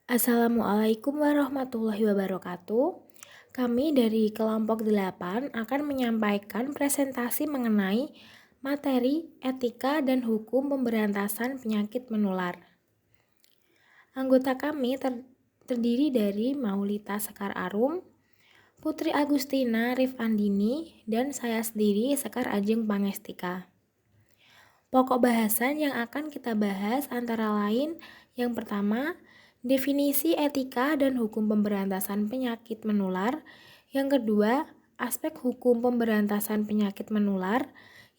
Assalamualaikum warahmatullahi wabarakatuh. Kami dari kelompok 8 akan menyampaikan presentasi mengenai materi etika dan hukum pemberantasan penyakit menular. Anggota kami terdiri dari Maulita Sekar Arum, Putri Agustina Rifandini, dan saya sendiri Sekar Ajeng Pangestika. Pokok bahasan yang akan kita bahas antara lain yang pertama, definisi etika dan hukum pemberantasan penyakit menular. Yang kedua, aspek hukum pemberantasan penyakit menular.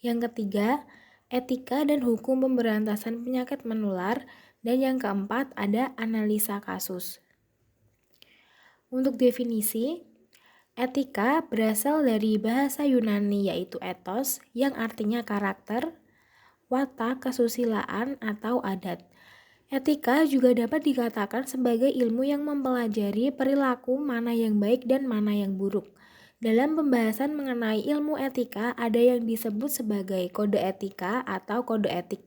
Yang ketiga, etika dan hukum pemberantasan penyakit menular. Dan yang keempat, ada analisa kasus. Untuk definisi, etika berasal dari bahasa Yunani yaitu ethos yang artinya karakter, watak, kesusilaan, atau adat. Etika juga dapat dikatakan sebagai ilmu yang mempelajari perilaku mana yang baik dan mana yang buruk. Dalam pembahasan mengenai ilmu etika, ada yang disebut sebagai kode etika atau kode etik.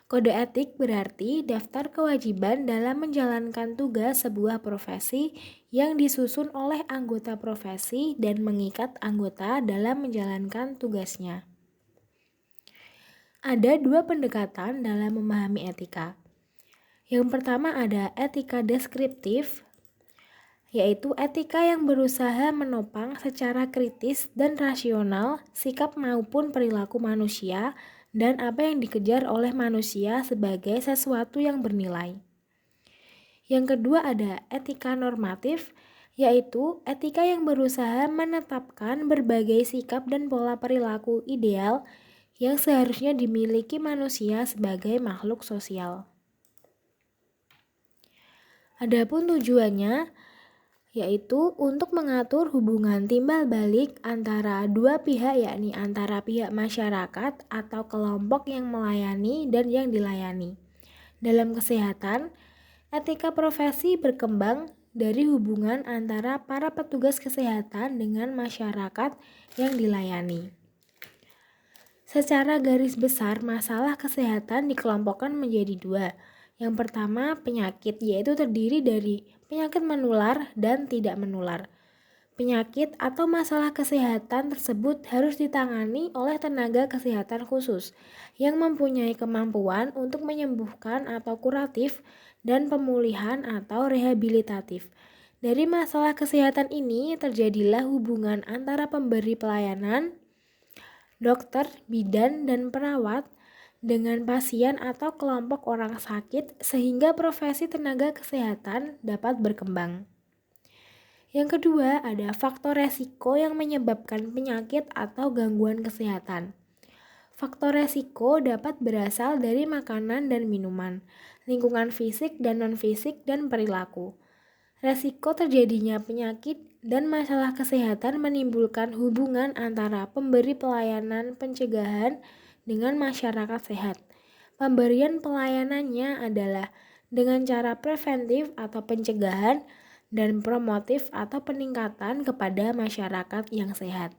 Kode etik berarti daftar kewajiban dalam menjalankan tugas sebuah profesi yang disusun oleh anggota profesi dan mengikat anggota dalam menjalankan tugasnya. Ada dua pendekatan dalam memahami etika. Yang pertama ada etika deskriptif, yaitu etika yang berusaha menopang secara kritis dan rasional sikap maupun perilaku manusia dan apa yang dikejar oleh manusia sebagai sesuatu yang bernilai. Yang kedua ada etika normatif, yaitu etika yang berusaha menetapkan berbagai sikap dan pola perilaku ideal yang seharusnya dimiliki manusia sebagai makhluk sosial. Adapun tujuannya yaitu untuk mengatur hubungan timbal balik antara dua pihak, yakni antara pihak masyarakat atau kelompok yang melayani dan yang dilayani. Dalam kesehatan, etika profesi berkembang dari hubungan antara para petugas kesehatan dengan masyarakat yang dilayani. Secara garis besar, masalah kesehatan dikelompokkan menjadi dua. Yang pertama, penyakit, yaitu terdiri dari penyakit menular dan tidak menular. Penyakit atau masalah kesehatan tersebut harus ditangani oleh tenaga kesehatan khusus yang mempunyai kemampuan untuk menyembuhkan atau kuratif dan pemulihan atau rehabilitatif. Dari masalah kesehatan ini terjadilah hubungan antara pemberi pelayanan, dokter, bidan, dan perawat dengan pasien atau kelompok orang sakit sehingga profesi tenaga kesehatan dapat berkembang. Yang kedua, ada faktor resiko yang menyebabkan penyakit atau gangguan kesehatan. Faktor resiko dapat berasal dari makanan dan minuman, lingkungan fisik dan non-fisik, dan perilaku. Resiko terjadinya penyakit dan masalah kesehatan menimbulkan hubungan antara pemberi pelayanan pencegahan dengan masyarakat sehat. Pemberian pelayanannya adalah dengan cara preventif atau pencegahan dan promotif atau peningkatan kepada masyarakat yang sehat.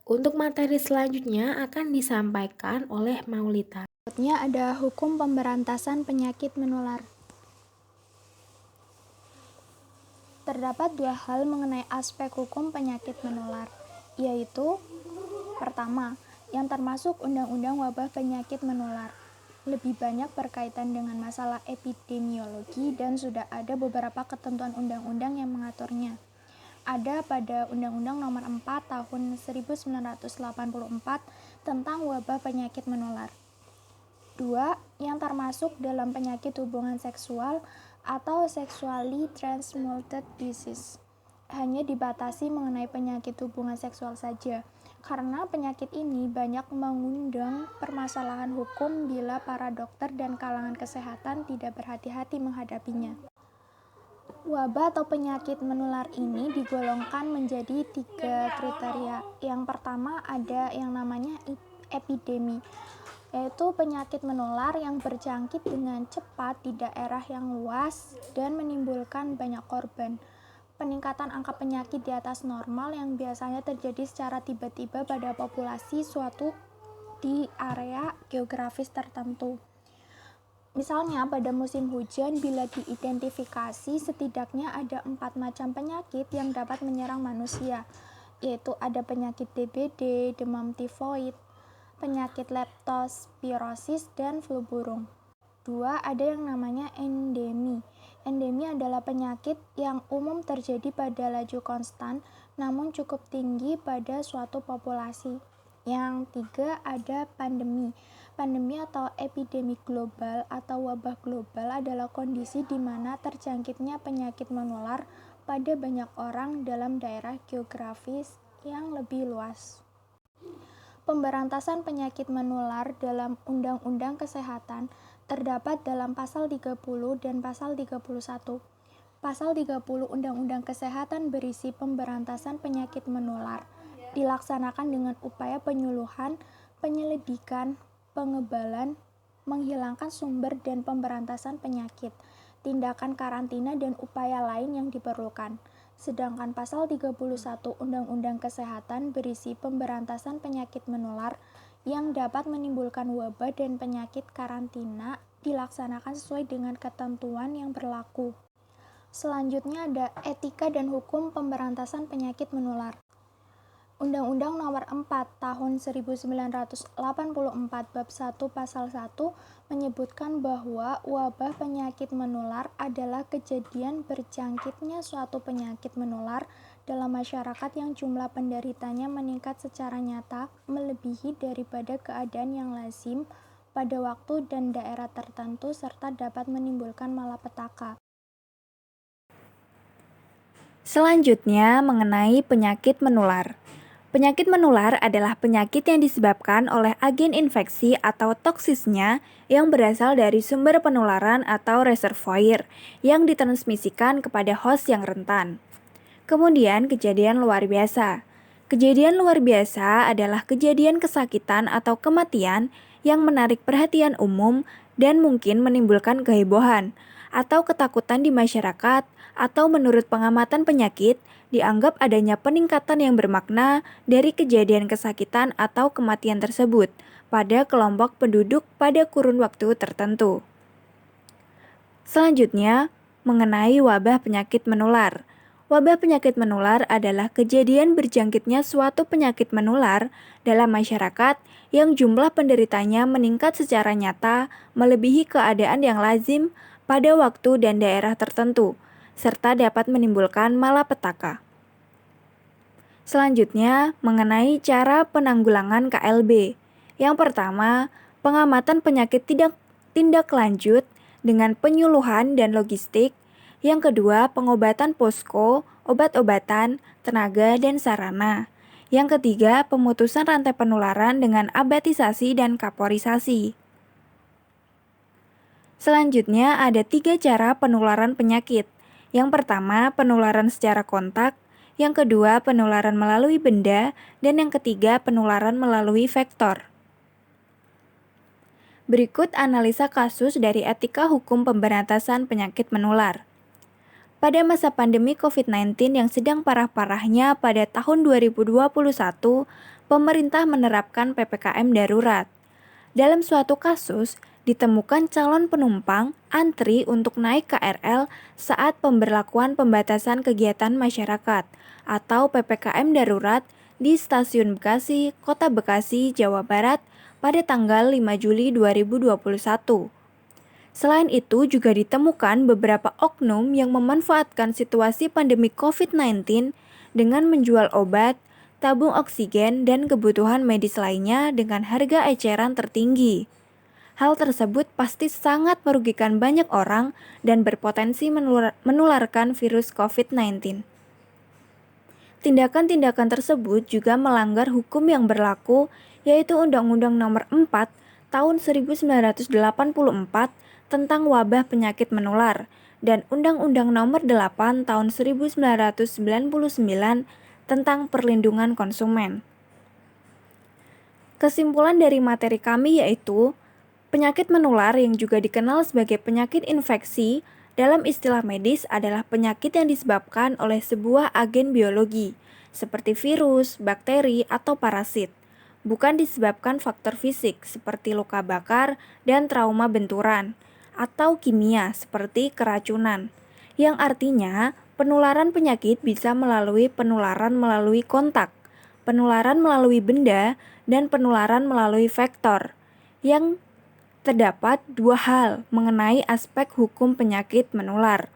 Untuk materi selanjutnya akan disampaikan oleh Maulita. Berikutnya ada hukum pemberantasan penyakit menular. Terdapat dua hal mengenai aspek hukum penyakit menular, yaitu pertama, yang termasuk Undang-Undang Wabah Penyakit Menular. Lebih banyak berkaitan dengan masalah epidemiologi dan sudah ada beberapa ketentuan undang-undang yang mengaturnya. Ada pada Undang-Undang Nomor 4 Tahun 1984 tentang wabah penyakit menular. 2. Yang termasuk dalam penyakit hubungan seksual atau sexually transmitted disease. Hanya dibatasi mengenai penyakit hubungan seksual saja, karena penyakit ini banyak mengundang permasalahan hukum bila para dokter dan kalangan kesehatan tidak berhati-hati menghadapinya. Wabah atau penyakit menular ini digolongkan menjadi 3 kriteria. Yang pertama ada yang namanya epidemi, yaitu penyakit menular yang berjangkit dengan cepat di daerah yang luas dan menimbulkan banyak korban. Peningkatan angka penyakit di atas normal yang biasanya terjadi secara tiba-tiba pada populasi suatu di area geografis tertentu. Misalnya pada musim hujan bila diidentifikasi setidaknya ada 4 macam penyakit yang dapat menyerang manusia, yaitu ada penyakit DBD, demam tifoid, penyakit leptospirosis, dan flu burung. 2. Ada yang namanya endemi. Endemi adalah penyakit yang umum terjadi pada laju konstan namun cukup tinggi pada suatu populasi. Yang 3 ada pandemi. Pandemi atau epidemi global atau wabah global adalah kondisi di mana terjangkitnya penyakit menular pada banyak orang dalam daerah geografis yang lebih luas. Pemberantasan penyakit menular dalam Undang-Undang Kesehatan terdapat dalam pasal 30 dan pasal 31. Pasal 30 Undang-Undang Kesehatan berisi pemberantasan penyakit menular, dilaksanakan dengan upaya penyuluhan, penyelidikan, pengebalan, menghilangkan sumber dan pemberantasan penyakit, tindakan karantina dan upaya lain yang diperlukan. Sedangkan pasal 31 Undang-Undang Kesehatan berisi pemberantasan penyakit menular yang dapat menimbulkan wabah dan penyakit karantina dilaksanakan sesuai dengan ketentuan yang berlaku. Selanjutnya ada etika dan hukum pemberantasan penyakit menular. Undang-Undang Nomor 4 Tahun 1984 Bab 1 Pasal 1 menyebutkan bahwa wabah penyakit menular adalah kejadian berjangkitnya suatu penyakit menular dalam masyarakat yang jumlah penderitanya meningkat secara nyata melebihi daripada keadaan yang lazim pada waktu dan daerah tertentu serta dapat menimbulkan malapetaka. Selanjutnya mengenai penyakit menular. Penyakit menular adalah penyakit yang disebabkan oleh agen infeksi atau toksisnya yang berasal dari sumber penularan atau reservoir yang ditransmisikan kepada host yang rentan. Kemudian kejadian luar biasa. Kejadian luar biasa adalah kejadian kesakitan atau kematian yang menarik perhatian umum dan mungkin menimbulkan kehebohan atau ketakutan di masyarakat, atau menurut pengamatan penyakit, dianggap adanya peningkatan yang bermakna dari kejadian kesakitan atau kematian tersebut pada kelompok penduduk pada kurun waktu tertentu. Selanjutnya, mengenai wabah penyakit menular. Wabah penyakit menular adalah kejadian berjangkitnya suatu penyakit menular dalam masyarakat yang jumlah penderitanya meningkat secara nyata melebihi keadaan yang lazim pada waktu dan daerah tertentu, serta dapat menimbulkan malapetaka. Selanjutnya, mengenai cara penanggulangan KLB. Yang pertama, pengamatan penyakit tindak lanjut dengan penyuluhan dan logistik. Yang kedua, pengobatan posko, obat-obatan, tenaga, dan sarana. Yang ketiga, pemutusan rantai penularan dengan abatisasi dan kaporisasi. Selanjutnya ada 3 cara penularan penyakit. Yang pertama, penularan secara kontak. Yang kedua, penularan melalui benda. Dan yang ketiga, penularan melalui vektor. Berikut analisa kasus dari etika hukum pemberantasan penyakit menular. Pada masa pandemi COVID-19 yang sedang parah-parahnya pada tahun 2021, pemerintah menerapkan PPKM darurat. Dalam suatu kasus, ditemukan calon penumpang antri untuk naik KRL saat pemberlakuan pembatasan kegiatan masyarakat atau PPKM darurat di Stasiun Bekasi, Kota Bekasi, Jawa Barat pada tanggal 5 Juli 2021. Selain itu juga ditemukan beberapa oknum yang memanfaatkan situasi pandemi COVID-19 dengan menjual obat, tabung oksigen, dan kebutuhan medis lainnya dengan harga eceran tertinggi. Hal tersebut pasti sangat merugikan banyak orang dan berpotensi menularkan virus COVID-19. Tindakan-tindakan tersebut juga melanggar hukum yang berlaku, yaitu Undang-Undang Nomor 4 Tahun 1984 tentang wabah penyakit menular dan Undang-Undang Nomor 8 Tahun 1999 tentang perlindungan konsumen. Kesimpulan dari materi kami yaitu penyakit menular yang juga dikenal sebagai penyakit infeksi dalam istilah medis adalah penyakit yang disebabkan oleh sebuah agen biologi seperti virus, bakteri, atau parasit, bukan disebabkan faktor fisik seperti luka bakar dan trauma benturan, atau kimia seperti keracunan, yang artinya penularan penyakit bisa melalui penularan melalui kontak, penularan melalui benda, dan penularan melalui vektor. Yang terdapat dua hal mengenai aspek hukum penyakit menular,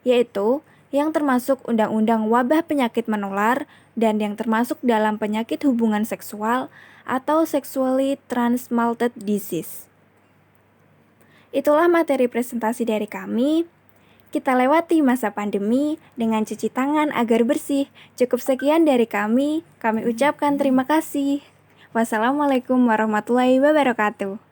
yaitu yang termasuk Undang-Undang Wabah Penyakit Menular dan yang termasuk dalam penyakit hubungan seksual atau sexually transmitted disease. Itulah materi presentasi dari kami. Kita lewati masa pandemi dengan cuci tangan agar bersih. Cukup sekian dari kami ucapkan terima kasih. Wassalamualaikum warahmatullahi wabarakatuh.